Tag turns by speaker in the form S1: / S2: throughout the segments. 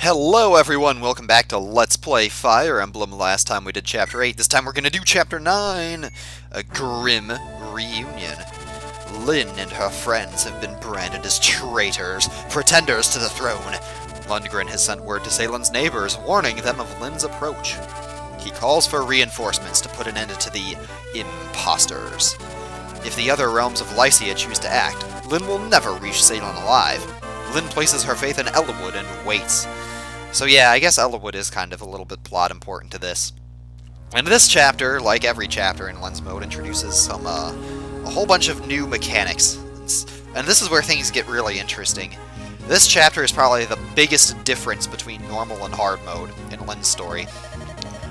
S1: Hello everyone, welcome back to Let's Play Fire Emblem. Last time we did Chapter 8, this time we're gonna do Chapter 9! A grim reunion. Lyn and her friends have been branded as traitors, pretenders to the throne. Lundgren has sent word to Salen's neighbors, warning them of Lyn's approach. He calls for reinforcements to put an end to the imposters. If the other realms of Lycia choose to act, Lyn will never reach Salen alive. Lyn places her faith in Ellawood and waits. So yeah, I guess Ellawood is kind of a little bit plot important to this. And this chapter, like every chapter in Lyn's mode, introduces a whole bunch of new mechanics. And this is where things get really interesting. This chapter is probably the biggest difference between normal and hard mode in Lyn's story.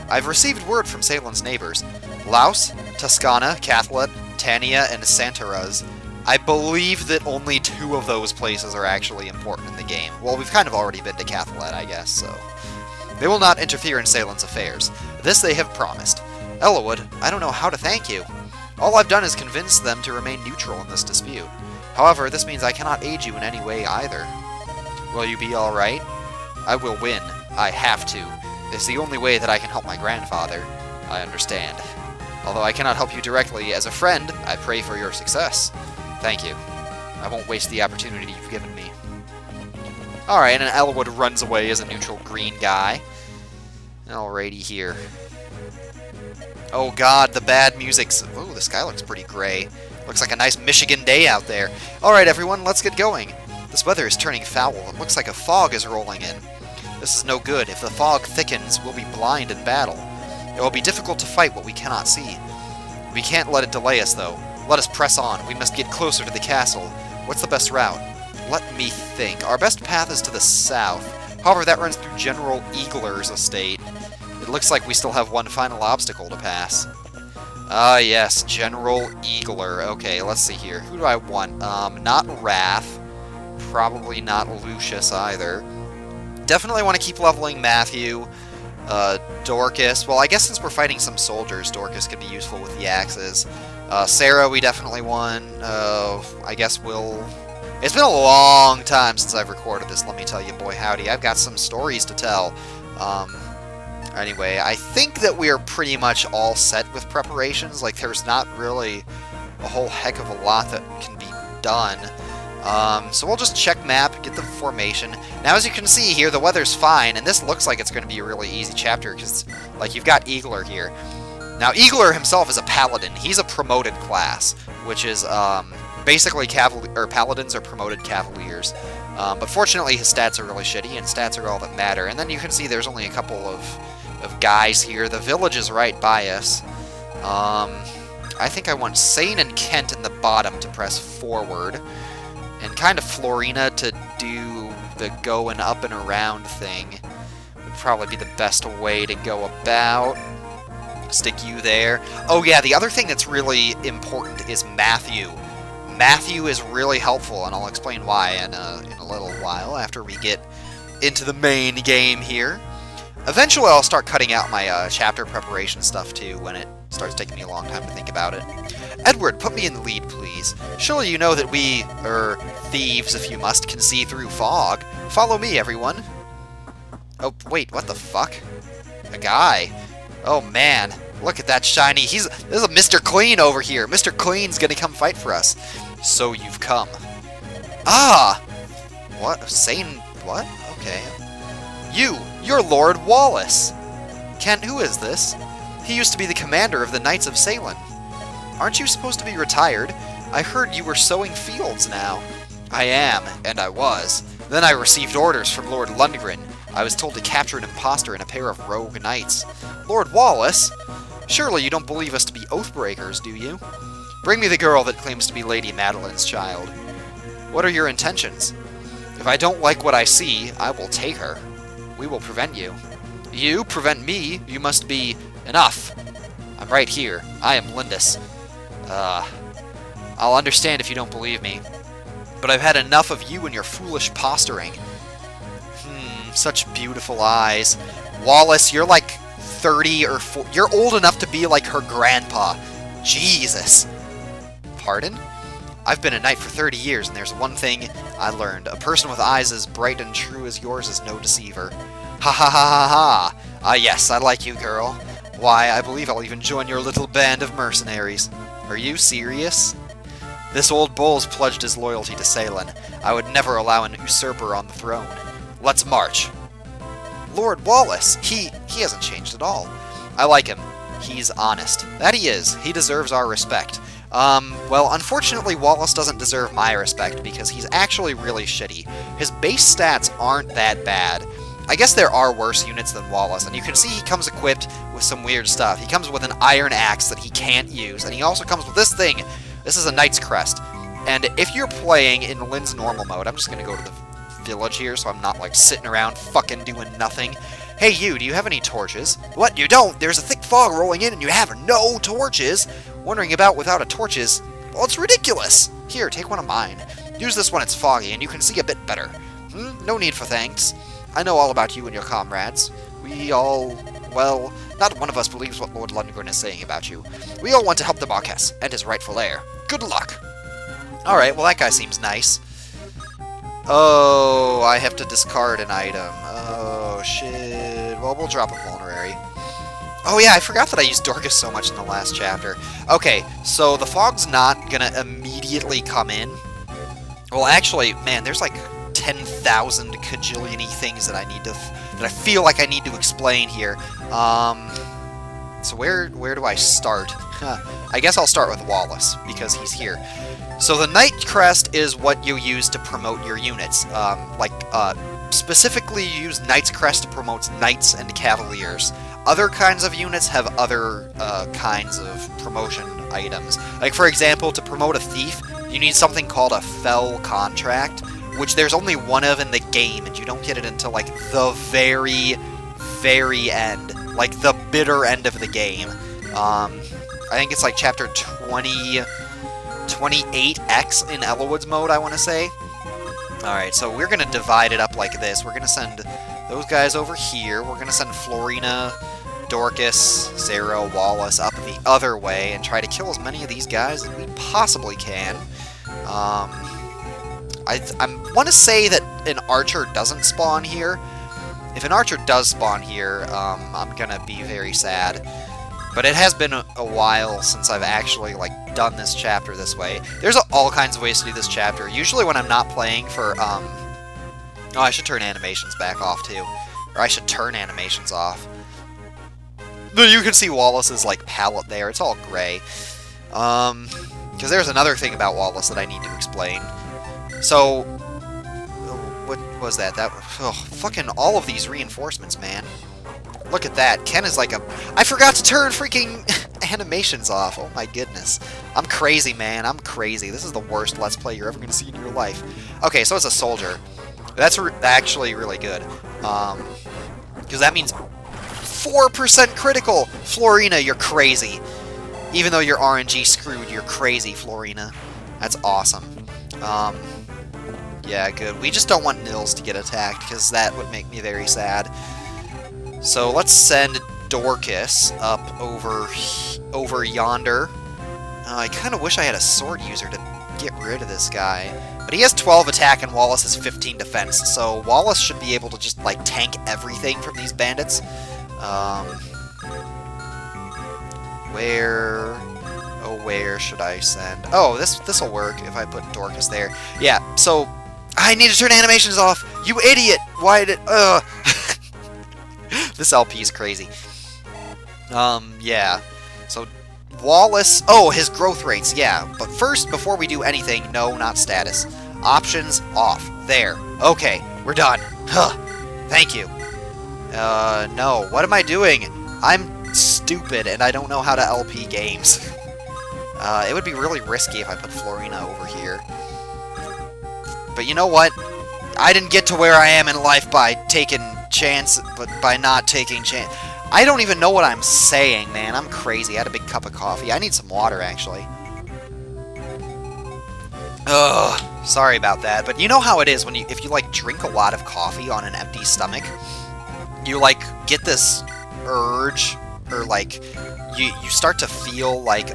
S1: I've received word from Salen's neighbors. Laos, Toscana, Cathlet, Tania, and Santaraz. I believe that only 2 of those places are actually important in the game. Well, we've kind of already been to Cathlet, I guess, so... They will not interfere in Salen's affairs. This they have promised. Ellawood, I don't know how to thank you. All I've done is convince them to remain neutral in this dispute. However, this means I cannot aid you in any way either. Will you be alright? I will win. I have to. It's the only way that I can help my grandfather. I understand. Although I cannot help you directly, as a friend, I pray for your success. Thank you. I won't waste the opportunity you've given me. Alright, and Ellawood runs away as a neutral green guy. Alrighty here. Oh god, the bad music's... Ooh, the sky looks pretty gray. Looks like a nice Michigan day out there. Alright everyone, let's get going. This weather is turning foul. It looks like a fog is rolling in. This is no good. If the fog thickens, we'll be blind in battle. It will be difficult to fight what we cannot see. We can't let it delay us, though. Let us press on. We must get closer to the castle. What's the best route? Let me think. Our best path is to the south. However, that runs through General Eagler's estate. It looks like we still have one final obstacle to pass. Ah, yes. General Eagler. Okay, let's see here. Who do I want? Not Wrath. Probably not Lucius either. Definitely want to keep leveling Matthew. Dorcas. Well, I guess since we're fighting some soldiers, Dorcas could be useful with the axes. Sarah, we definitely won. I guess we'll... It's been a long time since I've recorded this, let me tell you, boy howdy. I've got some stories to tell. Anyway, I think that we are pretty much all set with preparations. Like, there's not really a whole heck of a lot that can be done. So we'll just check map, get the formation. Now, as you can see here, the weather's fine, and this looks like it's going to be a really easy chapter, because, like, you've got Eagler here. Now, Eagler himself is a paladin. He's a promoted class, which is, basically paladins are promoted cavaliers. But fortunately, his stats are really shitty, and stats are all that matter. And then you can see there's only a couple of guys here. The village is right by us. I think I want Sane and Kent in the bottom to press forward. And kind of Florina to do the going up and around thing. Would probably be the best way to go about. Stick you there. Oh yeah, the other thing that's really important is Matthew. Matthew is really helpful, and I'll explain why in a little while after we get into the main game here. Eventually I'll start cutting out my chapter preparation stuff too when it starts taking me a long time to think about it. Edward, put me in the lead, please. Surely you know that we, thieves if you must, can see through fog. Follow me, everyone. Oh, wait, what the fuck? A guy. Oh man, look at that shiny. There's a Mr. Clean over here. Mr. Clean's gonna come fight for us. So you've come. Ah! What? Sane? What? Okay. You're Lord Wallace. Kent, who is this? He used to be the commander of the Knights of Salen. Aren't you supposed to be retired? I heard you were sowing fields now. I am, and I was. Then I received orders from Lord Lundgren. I was told to capture an imposter and a pair of rogue knights. Lord Wallace? Surely you don't believe us to be oathbreakers, do you? Bring me the girl that claims to be Lady Madeline's child. What are your intentions? If I don't like what I see, I will take her. We will prevent you. You prevent me? You must be... Enough! I'm right here. I am Lindis. I'll understand if you don't believe me. But I've had enough of you and your foolish posturing. Such beautiful eyes. Wallace, you're like 30 or 40. You're old enough to be like her grandpa. Jesus. Pardon? I've been a knight for 30 years, and there's one thing I learned. A person with eyes as bright and true as yours is no deceiver. Ha ha ha ha ha! Ah yes, I like you, girl. Why, I believe I'll even join your little band of mercenaries. Are you serious? This old bull's pledged his loyalty to Salen. I would never allow an usurper on the throne. Let's march. Lord Wallace, he hasn't changed at all. I like him. He's honest. That he is. He deserves our respect. Well, unfortunately, Wallace doesn't deserve my respect because he's actually really shitty. His base stats aren't that bad. I guess there are worse units than Wallace, and you can see he comes equipped with some weird stuff. He comes with an iron axe that he can't use, and he also comes with this thing. This is a Knight's Crest. And if you're playing in Lynn's normal mode, I'm just going to go to the village here so I'm not, like, sitting around fucking doing nothing. Hey, you, do you have any torches? What, you don't? There's a thick fog rolling in and you have no torches? Wandering about without a torches? Well, it's ridiculous. Here, take one of mine. Use this when it's foggy and you can see a bit better. No need for thanks. I know all about you and your comrades. We all... well, not one of us believes what Lord Lundgren is saying about you. We all want to help the Marquess and his rightful heir. Good luck. Alright, well that guy seems nice. Oh, I have to discard an item. Oh, shit. Well, we'll drop a vulnerary. Oh yeah, I forgot that I used Dorcas so much in the last chapter. Okay, so the fog's not gonna immediately come in. Well, actually, man, there's like 10,000 cajillion-y things that I need to... that I feel like I need to explain here. So where do I start? I guess I'll start with Wallace, because he's here. So the Knight Crest is what you use to promote your units. Specifically, you use Knight's Crest to promote Knights and Cavaliers. Other kinds of units have other kinds of promotion items. Like, for example, to promote a Thief, you need something called a Fell Contract, which there's only one of in the game, and you don't get it until, like, the very, very end. Like, the bitter end of the game. I think it's, like, chapter 28X in Ellawood's mode, I want to say. Alright, so we're going to divide it up like this. We're going to send those guys over here. We're going to send Florina, Dorcas, Sarah, Wallace up the other way and try to kill as many of these guys as we possibly can. I want to say that an archer doesn't spawn here. If an archer does spawn here, I'm going to be very sad. But it has been a while since I've actually, like, done this chapter this way. There's all kinds of ways to do this chapter. Usually when I'm not playing for, Oh, I should turn animations back off, too. Or I should turn animations off. You can see Wallace's, like, palette there. It's all gray. Because there's another thing about Wallace that I need to explain. So, what was that? Fucking all of these reinforcements, man. Look at that. Ken is like a... I forgot to turn freaking animations off. Oh my goodness. I'm crazy, man. I'm crazy. This is the worst Let's Play you're ever going to see in your life. Okay, so it's a soldier. That's actually really good. Because that means 4% critical. Florina, you're crazy. Even though you're RNG screwed, you're crazy, Florina. That's awesome. Yeah, good. We just don't want Nils to get attacked, because that would make me very sad. So let's send Dorcas up over yonder. I kind of wish I had a sword user to get rid of this guy. But he has 12 attack and Wallace has 15 defense, so Wallace should be able to just, like, tank everything from these bandits. Where should I send? Oh, this'll work if I put Dorcas there. Yeah, so I need to turn animations off. You idiot! Why did This LP is crazy. Yeah. So, Wallace... Oh, his growth rates, yeah. But first, before we do anything, no, not status. Options off. There. Okay, we're done. Huh. Thank you. No. What am I doing? I'm stupid, and I don't know how to LP games. It would be really risky if I put Florina over here. But you know what? I didn't get to where I am in life by taking chance, but by not taking chance. I don't even know what I'm saying, man. I'm crazy. I had a big cup of coffee. I need some water, actually. Ugh, sorry about that. But you know how it is when if you, like, drink a lot of coffee on an empty stomach? You, like, get this urge, or, like, you start to feel like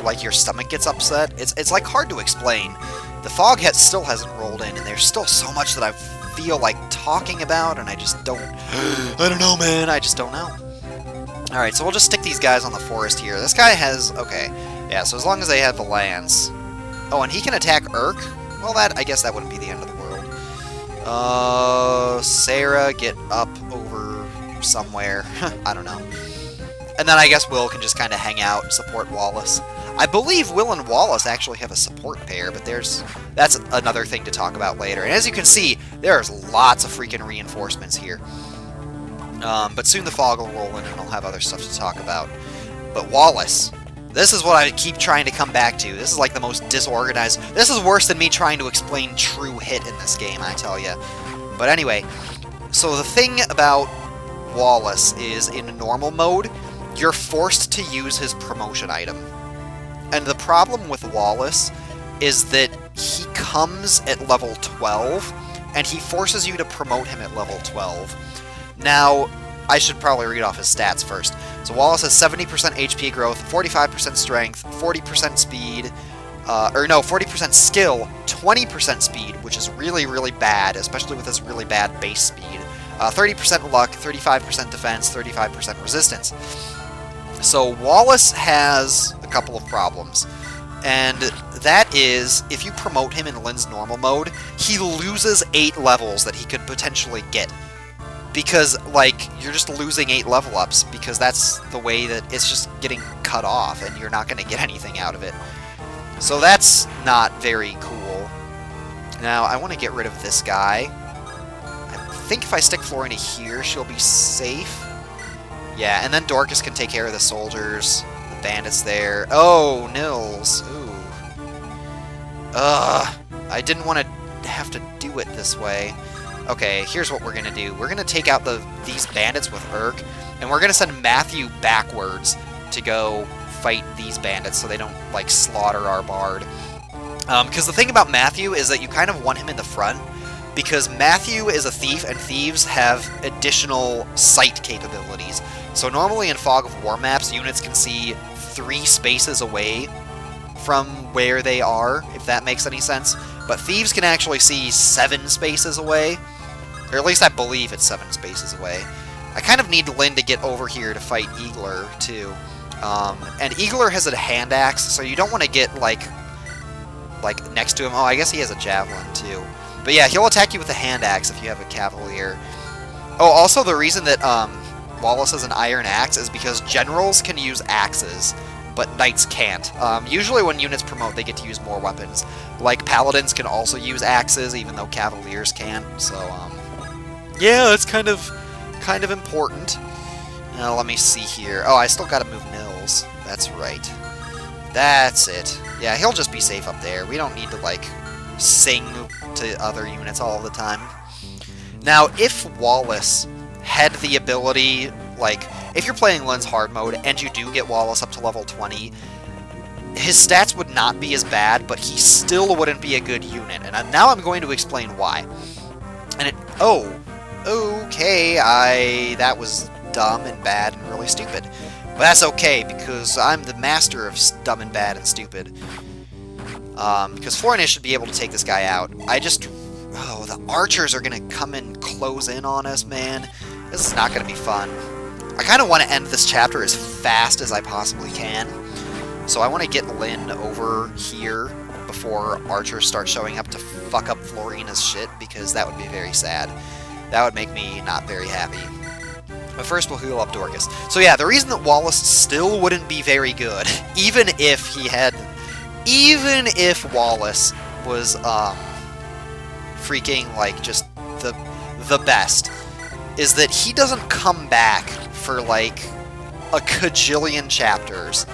S1: like your stomach gets upset. It's like hard to explain. The fog still hasn't rolled in, and there's still so much that I feel like talking about, and I just don't... I don't know, man. I just don't know. Alright, so we'll just stick these guys on the forest here. This guy has... Okay. Yeah, so as long as they have the lance... Oh, and he can attack Urk? Well, I guess that wouldn't be the end of the world. Sarah, get up over somewhere. I don't know. And then I guess Will can just kind of hang out and support Wallace. I believe Will and Wallace actually have a support pair, but that's another thing to talk about later. And as you can see, there's lots of freaking reinforcements here. But soon the fog will roll in and I'll have other stuff to talk about. But Wallace, this is what I keep trying to come back to. This is like the most disorganized... This is worse than me trying to explain true hit in this game, I tell ya. But anyway, so the thing about Wallace is in normal mode, you're forced to use his promotion item. And the problem with Wallace is that he comes at level 12, and he forces you to promote him at level 12. Now, I should probably read off his stats first. So Wallace has 70% HP growth, 45% strength, 40% speed, 40% skill, 20% speed, which is really, really bad, especially with this really bad base speed. 30% luck, 35% defense, 35% resistance. So Wallace has a couple of problems, and that is, if you promote him in Lynn's normal mode, he loses 8 levels that he could potentially get. Because, like, you're just losing 8 level ups, because that's the way that it's just getting cut off, and you're not going to get anything out of it. So that's not very cool. Now, I want to get rid of this guy. I think if I stick Florina here, she'll be safe. Yeah, and then Dorcas can take care of the soldiers, the bandits there. Oh, Nils. Ooh. I didn't want to have to do it this way. Okay, here's what we're going to do. We're going to take out these bandits with Urk, and we're going to send Matthew backwards to go fight these bandits so they don't, like, slaughter our bard. Because the thing about Matthew is that you kind of want him in the front, because Matthew is a thief, and thieves have additional sight capabilities. So normally in Fog of War maps, units can see 3 spaces away from where they are, if that makes any sense. But thieves can actually see 7 spaces away, or at least I believe it's 7 spaces away. I kind of need Lynn to get over here to fight Eagler, too. And Eagler has a hand axe, so you don't want to get, like next to him. Oh, I guess he has a javelin, too. But yeah, he'll attack you with a hand axe if you have a cavalier. Oh, also the reason that Wallace has an iron axe is because generals can use axes, but knights can't. Usually when units promote, they get to use more weapons. Like, paladins can also use axes, even though cavaliers can't. So, yeah, it's kind of important. Let me see here. Oh, I still gotta move Nils. That's right. That's it. Yeah, he'll just be safe up there. We don't need to, like, sing to other units all the time. Now, if Wallace had the ability, like, if you're playing Lynn's hard mode and you do get Wallace up to level 20, his stats would not be as bad, but he still wouldn't be a good unit. And now I'm going to explain why. And oh, okay, that was dumb and bad and really stupid. But that's okay, because I'm the master of dumb and bad and stupid. Because Florina should be able to take this guy out. Oh, the archers are going to come and close in on us, man. This is not going to be fun. I kind of want to end this chapter as fast as I possibly can. So I want to get Lynn over here before archers start showing up to fuck up Florina's shit, because that would be very sad. That would make me not very happy. But first we'll heal up Dorcas. So yeah, the reason that Wallace still wouldn't be very good, even if Wallace was, freaking, like, just the best, is that he doesn't come back for, like, a cajillion chapters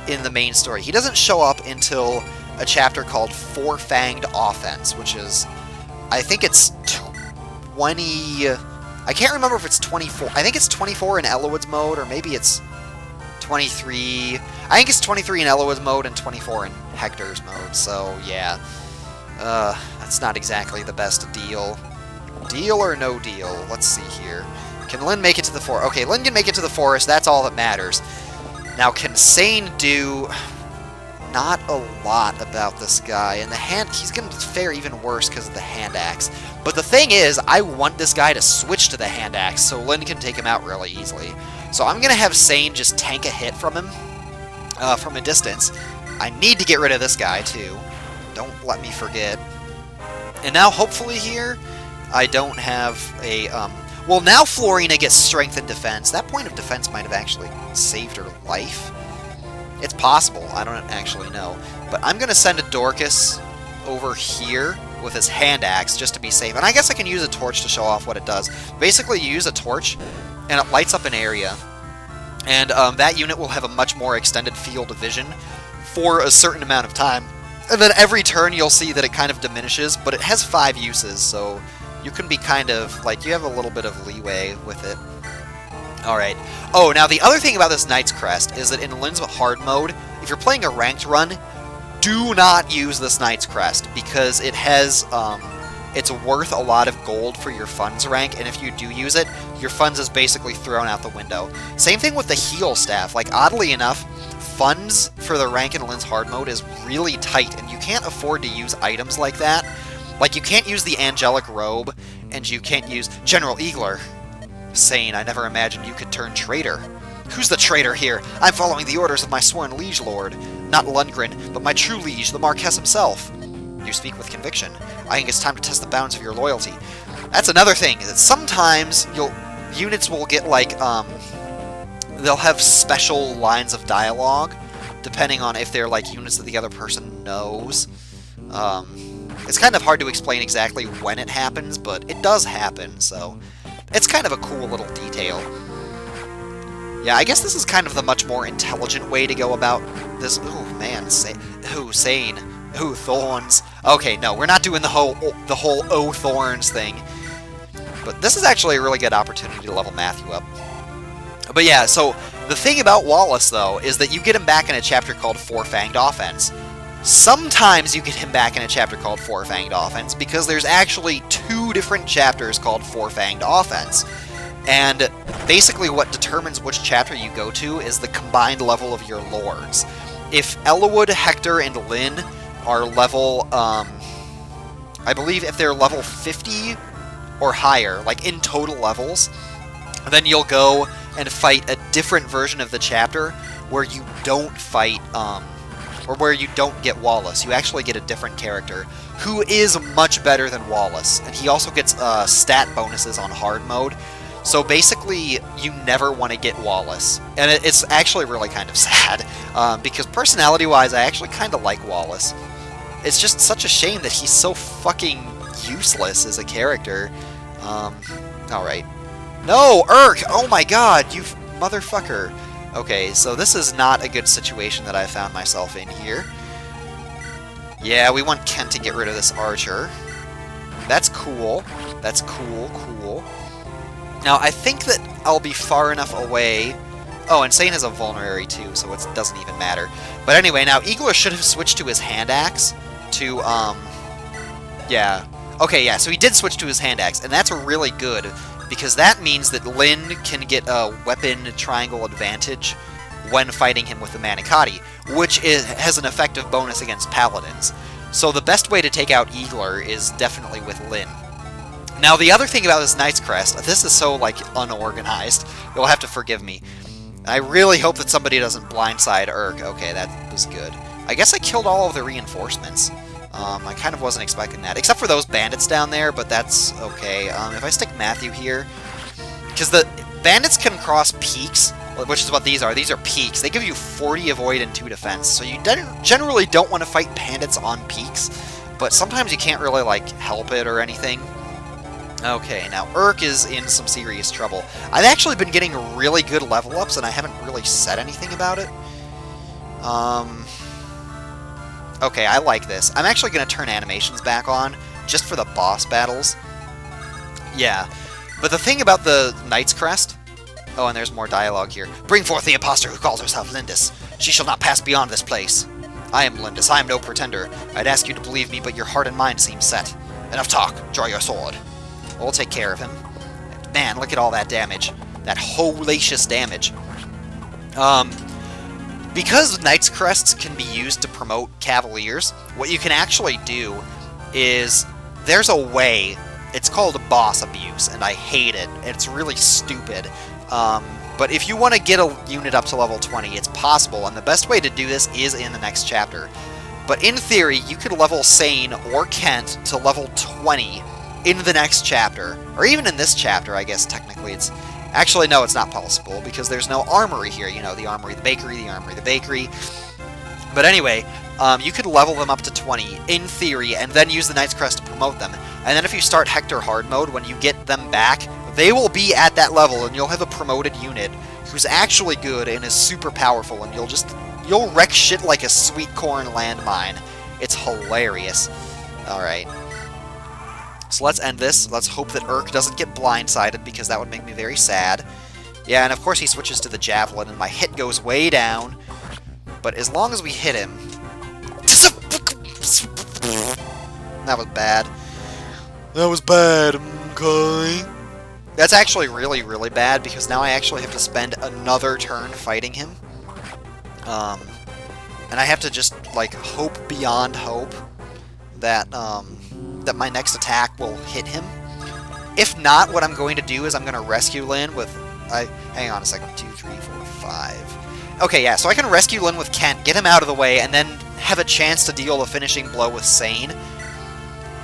S1: in the main story. He doesn't show up until a chapter called Four-Fanged Offense, which is, I think it's 20... I can't remember if it's 24. I think it's 24 in Elowood's mode, or maybe it's 23. I think it's 23 in Elowood's mode and 24 in Hector's mode, so yeah. That's not exactly the best deal. Deal or no deal? Let's see here. Can Lynn make it to the forest? Okay, Lynn can make it to the forest. That's all that matters. Now, can Sane do... not a lot about this guy, and he's going to fare even worse because of the hand axe. But the thing is, I want this guy to switch to the hand axe so Lyn can take him out really easily. So I'm going to have Sane just tank a hit from him from a distance. I need to get rid of this guy too. Don't let me forget. And now hopefully here, I don't have a... well, now Florina gets strength and defense. That point of defense might have actually saved her life. It's possible. I don't actually know. But I'm going to send a Dorcas over here with his hand axe just to be safe. And I guess I can use a torch to show off what it does. Basically, you use a torch, and it lights up an area. And that unit will have a much more extended field of vision for a certain amount of time. And then every turn, you'll see that it kind of diminishes, but it has 5 uses, so you can be kind of, like, you have a little bit of leeway with it. Alright. Oh, now the other thing about this Knight's Crest is that in Lyn's hard mode, if you're playing a ranked run, do not use this Knight's Crest, because it has, it's worth a lot of gold for your funds rank, and if you do use it, your funds is basically thrown out the window. Same thing with the heal staff. Like, oddly enough, funds for the rank in Lyn's hard mode is really tight, and you can't afford to use items like that. Like, you can't use the Angelic Robe, and you can't use General Eagler. Sane, I never imagined you could turn traitor. Who's the traitor here? I'm following the orders of my sworn liege lord. Not Lundgren, but my true liege, the Marquess himself. You speak with conviction. I think it's time to test the bounds of your loyalty. That's another thing, that sometimes units will get, like, they'll have special lines of dialogue, depending on if they're, like, units that the other person knows. It's kind of hard to explain exactly when it happens, but it does happen, so it's kind of a cool little detail. Yeah, I guess this is kind of the much more intelligent way to go about this. Ooh, man, Sane. Ooh, Thorns. Okay, no, we're not doing the whole oh, Thorns thing. But this is actually a really good opportunity to level Matthew up. But yeah, so the thing about Wallace, though, is that you get him back in a chapter called Four-Fanged Offense. Sometimes you get him back in a chapter called Four-Fanged Offense, because there's actually 2 different chapters called Four-Fanged Offense. And basically what determines which chapter you go to is the combined level of your lords. If Eliwood, Hector, and Lyn are level, I believe if they're level 50 or higher, like in total levels, then you'll go and fight a different version of the chapter where you don't fight, or where you don't get Wallace. You actually get a different character who is much better than Wallace. And he also gets stat bonuses on hard mode. So basically, you never want to get Wallace. And it's actually really kind of sad, because personality-wise, I actually kind of like Wallace. It's just such a shame that he's so fucking useless as a character. Alright. No, Urk! Oh my god, you motherfucker. Okay, so this is not a good situation that I found myself in here. Yeah, we want Kent to get rid of this archer. That's cool. That's cool. Now, I think that I'll be far enough away... Oh, and Sane has a vulnerary too, so it doesn't even matter. But anyway, now Eagler should have switched to his hand axe to, yeah. Okay, yeah, so he did switch to his hand axe, and that's really good, because that means that Lyn can get a weapon triangle advantage when fighting him with the Manicotti, which has an effective bonus against paladins. So the best way to take out Eagler is definitely with Lyn. Now, the other thing about this Knight's Crest, this is so, like, unorganized. You'll have to forgive me. I really hope that somebody doesn't blindside Urk. Okay, that was good. I guess I killed all of the reinforcements. I kind of wasn't expecting that, except for those bandits down there, but that's okay. If I stick Matthew here, because the bandits can cross peaks, which is what these are. These are peaks. They give you 40 avoid and 2 defense, so you generally don't want to fight bandits on peaks, but sometimes you can't really, like, help it or anything. Okay, now Urk is in some serious trouble. I've actually been getting really good level ups, and I haven't really said anything about it. Okay, I like this. I'm actually going to turn animations back on, just for the boss battles. Yeah, but the thing about the Knight's Crest... Oh, and there's more dialogue here. Bring forth the impostor who calls herself Lindis. She shall not pass beyond this place. I am Lindis. I am no pretender. I'd ask you to believe me, but your heart and mind seem set. Enough talk. Draw your sword. We'll take care of him. Man, look at all that damage. That hellacious damage. Because Knight's Crests can be used to promote Cavaliers, what you can actually do is, there's a way, it's called boss abuse, and I hate it. It's really stupid. But if you want to get a unit up to level 20, it's possible, and the best way to do this is in the next chapter. But in theory, you could level Sane or Kent to level 20 in the next chapter. Or even in this chapter, I guess, technically. It's actually, no, it's not possible, because there's no armory here. You know, the armory, the bakery, the armory, the bakery. But anyway, you could level them up to 20, in theory, and then use the Knight's Crest to promote them. And then if you start Hector Hard Mode, when you get them back, they will be at that level, and you'll have a promoted unit who's actually good and is super powerful, and you'll wreck shit like a sweet corn landmine. It's hilarious. Alright. So let's end this. Let's hope that Urk doesn't get blindsided, because that would make me very sad. Yeah, and of course he switches to the Javelin, and my hit goes way down. But as long as we hit him... That was bad. That was bad, okay. That's actually really, really bad, because now I actually have to spend another turn fighting him. And I have to just, like, hope beyond hope that, that my next attack will hit him. If not, what I'm going to do is I'm going to rescue Lyn with... hang on a second. 2, 3, 4, 5... Okay, yeah, so I can rescue Lyn with Kent, get him out of the way, and then have a chance to deal the finishing blow with Sane.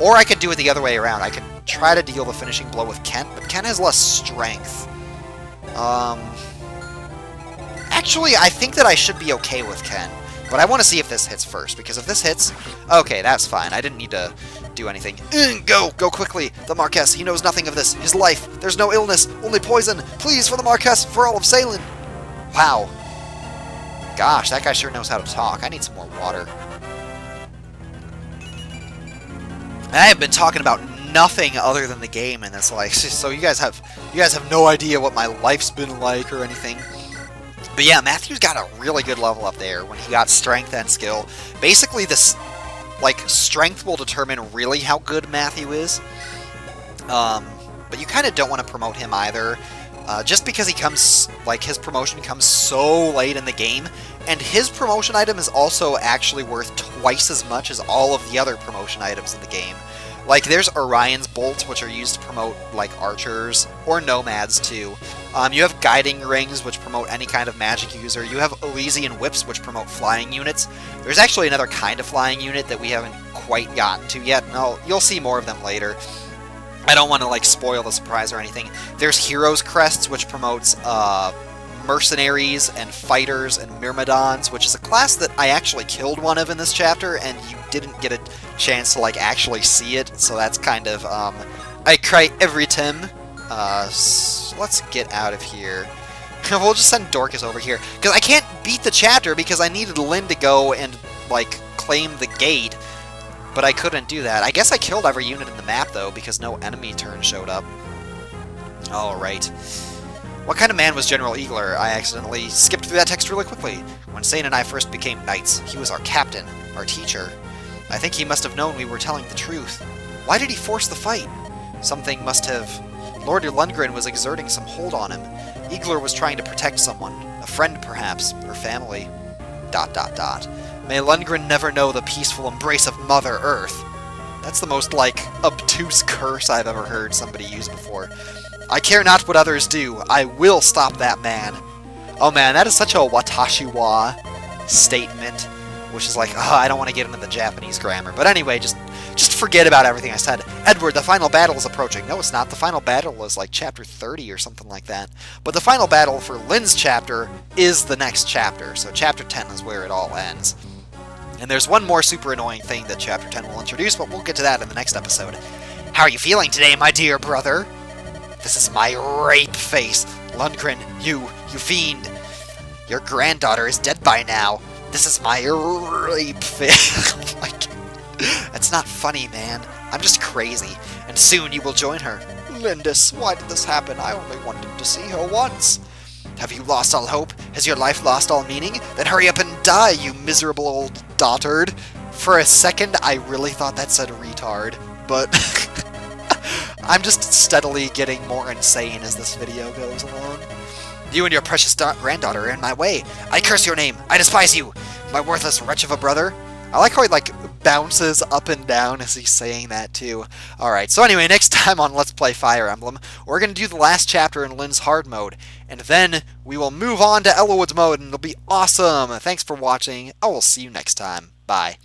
S1: Or I could do it the other way around. I could try to deal the finishing blow with Kent, but Kent has less strength. Actually, I think that I should be okay with Kent, but I want to see if this hits first, because if this hits... Okay, that's fine. I didn't need to do anything. Go! Go quickly! The Marquess, he knows nothing of this. His life. There's no illness, only poison. Please, for the Marquess, for all of Salem! Wow. Gosh, that guy sure knows how to talk. I need some more water. I have been talking about nothing other than the game, and it's like, so you guys have no idea what my life's been like or anything. But yeah, Matthew's got a really good level up there when he got strength and skill. Basically, this, like, strength will determine really how good Matthew is. But you kind of don't want to promote him either. Just because he comes, like, his promotion comes so late in the game, and his promotion item is also actually worth twice as much as all of the other promotion items in the game. Like, there's Orion's Bolts, which are used to promote, like, archers, or nomads, too. You have Guiding Rings, which promote any kind of magic user. You have Elysian Whips, which promote flying units. There's actually another kind of flying unit that we haven't quite gotten to yet, and you'll see more of them later. I don't want to, like, spoil the surprise or anything. There's Heroes Crests, which promotes mercenaries and fighters and myrmidons, which is a class that I actually killed one of in this chapter, and you didn't get a chance to, like, actually see it, so that's kind of, I cry every time. So let's get out of here. We'll just send Dorcas over here, because I can't beat the chapter because I needed Lyn to go and, like, claim the gate. But I couldn't do that. I guess I killed every unit in the map, though, because no enemy turn showed up. Alright. What kind of man was General Eagler? I accidentally skipped through that text really quickly. When Sane and I first became knights, he was our captain, our teacher. I think he must have known we were telling the truth. Why did he force the fight? Something must have... Lord Lundgren was exerting some hold on him. Eagler was trying to protect someone. A friend, perhaps. Or family. ... May Lundgren never know the peaceful embrace of Mother Earth. That's the most, like, obtuse curse I've ever heard somebody use before. I care not what others do. I will stop that man. Oh man, that is such a watashi wa statement. Which is like, I don't want to get into the Japanese grammar. But anyway, just forget about everything I said. Edward, the final battle is approaching. No, it's not. The final battle is like chapter 30 or something like that. But the final battle for Lyn's chapter is the next chapter. So chapter 10 is where it all ends. And there's one more super annoying thing that Chapter 10 will introduce, but we'll get to that in the next episode. How are you feeling today, my dear brother? This is my rape face. Lundgren, you fiend. Your granddaughter is dead by now. This is my rape face. That's not funny, man. I'm just crazy. And soon you will join her. Lindis, why did this happen? I only wanted to see her once. Have you lost all hope? Has your life lost all meaning? Then hurry up and die, you miserable old dotard. For a second, I really thought that said retard, but I'm just steadily getting more insane as this video goes along. You and your precious granddaughter are in my way. I curse your name. I despise you, my worthless wretch of a brother. I like how he, like, bounces up and down as he's saying that, too. Alright, so anyway, next time on Let's Play Fire Emblem, we're going to do the last chapter in Lynn's hard mode, and then we will move on to Elowood's mode, and it'll be awesome! Thanks for watching. I will see you next time. Bye.